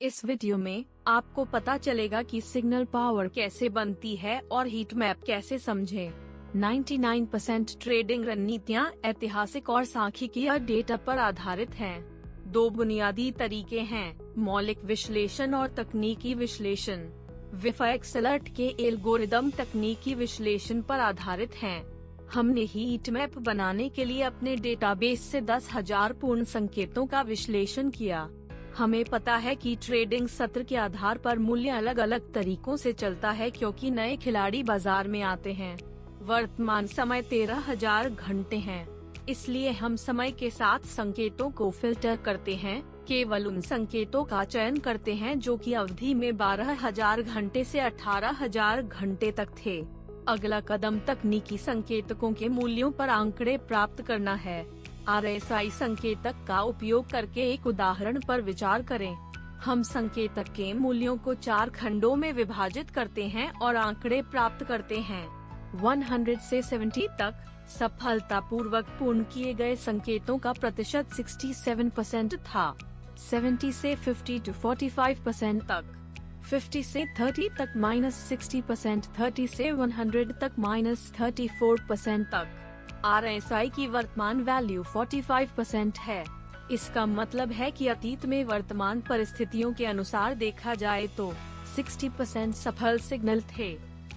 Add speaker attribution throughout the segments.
Speaker 1: इस वीडियो में आपको पता चलेगा कि सिग्नल पावर कैसे बनती है और हीट मैप कैसे समझें। 99% ट्रेडिंग रणनीतियाँ ऐतिहासिक और सांख्यिकीय डेटा पर आधारित हैं। दो बुनियादी तरीके हैं, मौलिक विश्लेषण और तकनीकी विश्लेषण। विफएक्स अलर्ट के एल्गोरिदम तकनीकी विश्लेषण पर आधारित हैं। हमने हीट मैप बनाने के लिए अपने डेटाबेस से 10,000 पूर्ण संकेतों का विश्लेषण किया। हमें पता है कि ट्रेडिंग सत्र के आधार पर मूल्य अलग अलग तरीकों से चलता है क्योंकि नए खिलाड़ी बाजार में आते हैं। वर्तमान समय 13,000 घंटे हैं, इसलिए हम समय के साथ संकेतों को फिल्टर करते हैं, केवल उन संकेतों का चयन करते हैं जो कि अवधि में 12,000 घंटे से 18,000 घंटे तक थे। अगला कदम तकनीकी संकेतकों के मूल्यों पर आंकड़े प्राप्त करना है। RSI संकेतक का उपयोग करके एक उदाहरण पर विचार करें। हम संकेतक के मूल्यों को 4 खंडों में विभाजित करते हैं और आंकड़े प्राप्त करते हैं। 100 से 70 तक सफलतापूर्वक पूर्ण किए गए संकेतों का प्रतिशत 67% था। 70 से 50 to 45% तक, 50 से 30 तक -60%, 30 से 100 तक -34% तक। RSI की वर्तमान वैल्यू 45% है। इसका मतलब है कि अतीत में वर्तमान परिस्थितियों के अनुसार देखा जाए तो 60% सफल सिग्नल थे।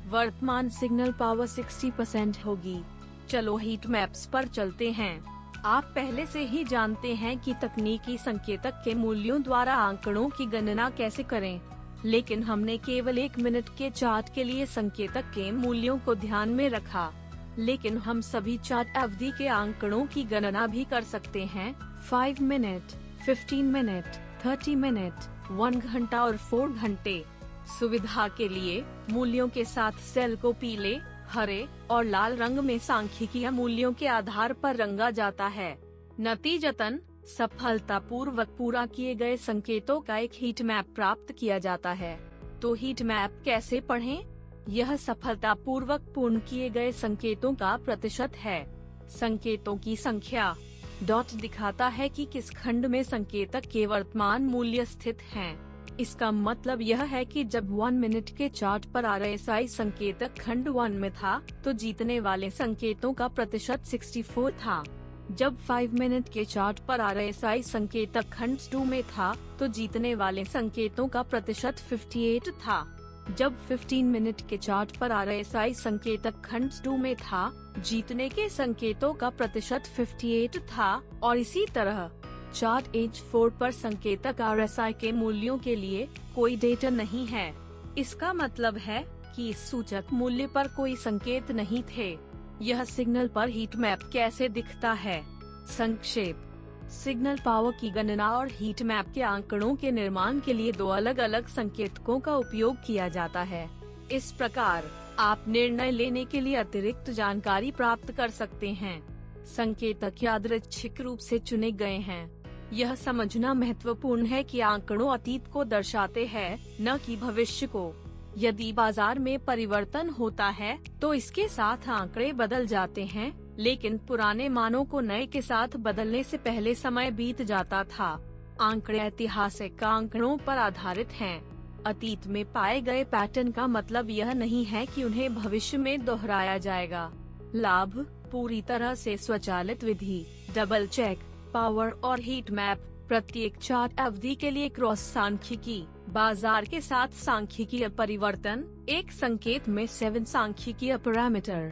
Speaker 1: वर्तमान सिग्नल पावर 60% होगी। चलो हीट मैप्स पर चलते हैं। आप पहले से ही जानते हैं कि तकनीकी संकेतक के मूल्यों द्वारा आंकड़ों की गणना कैसे करें, लेकिन हमने केवल 1 मिनट के चार्ट के लिए संकेतक के मूल्यों को ध्यान में रखा। लेकिन हम सभी चार्ट अवधि के आंकड़ों की गणना भी कर सकते हैं। 5 मिनट, 15 मिनट, 30 मिनट, 1 घंटा और 4 घंटे। सुविधा के लिए मूल्यों के साथ सेल को पीले, हरे और लाल रंग में सांख्यिकीय मूल्यों के आधार पर रंगा जाता है। नतीजतन सफलतापूर्वक पूरा किए गए संकेतों का एक हीट मैप प्राप्त किया जाता है। तो हीट मैप कैसे पढ़ें? यह सफलतापूर्वक पूर्ण किए गए संकेतों का प्रतिशत है। संकेतों की संख्या। डॉट दिखाता है कि किस खंड में संकेतक के वर्तमान मूल्य स्थित हैं। इसका मतलब यह है कि जब 1 मिनट के चार्ट पर RSI संकेतक खंड 1 में था, तो जीतने वाले संकेतों का प्रतिशत 64 था। जब 5 मिनट के चार्ट पर RSI संकेतक खंड 2 में था, तो जीतने वाले संकेतों का प्रतिशत 58 था। जब 15 मिनट के चार्ट पर RSI संकेतक खंड 2 में था, जीतने के संकेतों का प्रतिशत 58 था और इसी तरह। चार्ट H4 पर संकेतक RSI के मूल्यों के लिए कोई डेटा नहीं है। इसका मतलब है कि इस सूचक मूल्य पर कोई संकेत नहीं थे। यह सिग्नल पर हीट मैप कैसे दिखता है? संक्षेप। सिग्नल पावर की गणना और हीट मैप के आंकड़ों के निर्माण के लिए 2 अलग अलग संकेतकों का उपयोग किया जाता है। इस प्रकार आप निर्णय लेने के लिए अतिरिक्त जानकारी प्राप्त कर सकते हैं। संकेतक यादृच्छिक रूप से चुने गए हैं। यह समझना महत्वपूर्ण है कि आंकड़ों अतीत को दर्शाते हैं, न कि भविष्य को। यदि बाजार में परिवर्तन होता है, तो इसके साथ आंकड़े बदल जाते हैं, लेकिन पुराने मानों को नए के साथ बदलने से पहले समय बीत जाता था। आंकड़े ऐतिहासिक आंकड़ों पर आधारित हैं। अतीत में पाए गए पैटर्न का मतलब यह नहीं है कि उन्हें भविष्य में दोहराया जाएगा। लाभ। पूरी तरह से स्वचालित विधि, डबल चेक, पावर और हीट मैप। प्रत्येक चार्ट अवधि के लिए क्रॉस सांख्यिकी, बाजार के साथ सांख्यिकीय परिवर्तन, एक संकेत में 7 सांख्यिकीय पैरामीटर।